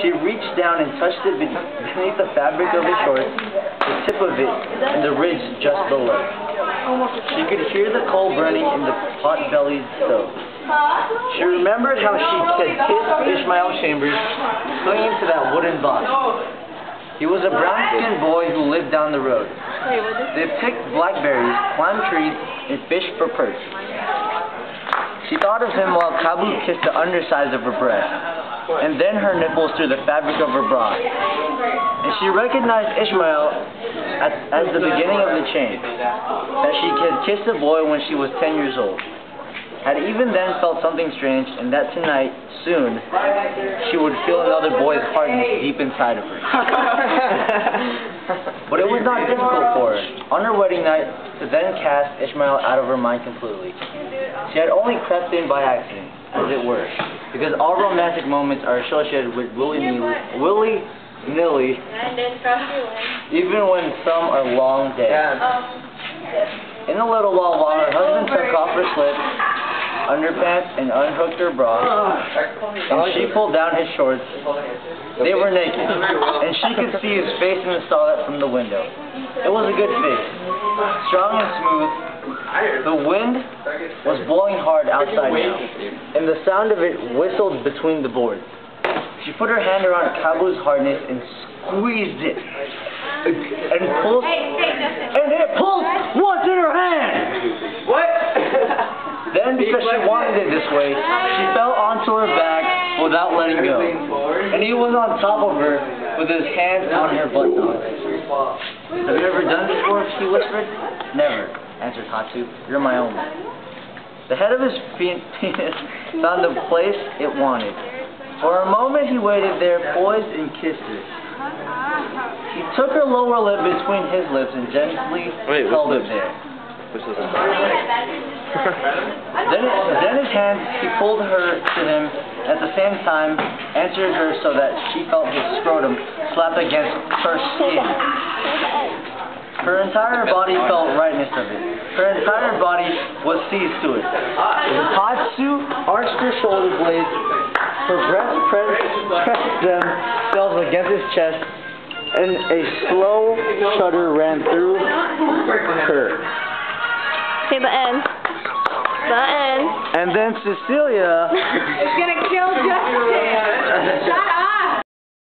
She reached down and touched it beneath the fabric of his shorts, the tip of it, and the ridge just below. She could hear the coal burning in the pot-bellied stove. She remembered how she had kissed Ishmael Chambers, clinging to that wooden box. He was a brown-skinned boy who lived down the road. They picked blackberries, climbed trees, and fished for perch. She thought of him while Kabu kissed the undersides of her breast, and then her nipples through the fabric of her bra. And she recognized Ishmael as the beginning of the chain, that she had kissed a boy when she was 10 years old. Had even then felt something strange, and that tonight, soon, she would feel another boy's hardness deep inside of her. But it was not difficult for her, on her wedding night, to then cast Ishmael out of her mind completely. She had only crept in by accident, as it were, because all romantic moments are associated with willy-nilly, even when some are long dead. In a little while her husband took off her slip, underpants, and unhooked her bra, and she pulled down his shorts. They were naked, and she could see his face in the starlight from the window. It was a good face, strong and smooth. The wind was blowing hard outside now, and the sound of it whistled between the boards. She put her hand around Kabu's harness and squeezed it, and pulled, and it pulled what's in her hand! What? Then, because she wanted it this way, she fell onto her back without letting go, and he was on top of her with his hands on her buttock. Have you ever done this before? He whispered. Never, answered Hatu. You're my own. The head of his penis found the place it wanted. For a moment he waited there, poised, and kissed her. He took her lower lip between his lips and gently held it there. Then his hands, he pulled her to him, at the same time answered her so that she felt his scrotum slap against her skin. Her entire body felt rightness of it. Her entire body was seized to it. Hatsu arched her shoulder blades, her breast pressed themselves against his chest, and a slow shudder ran through her. Okay, the end. The end. And then Cecilia... It's gonna kill Justin! Shut up!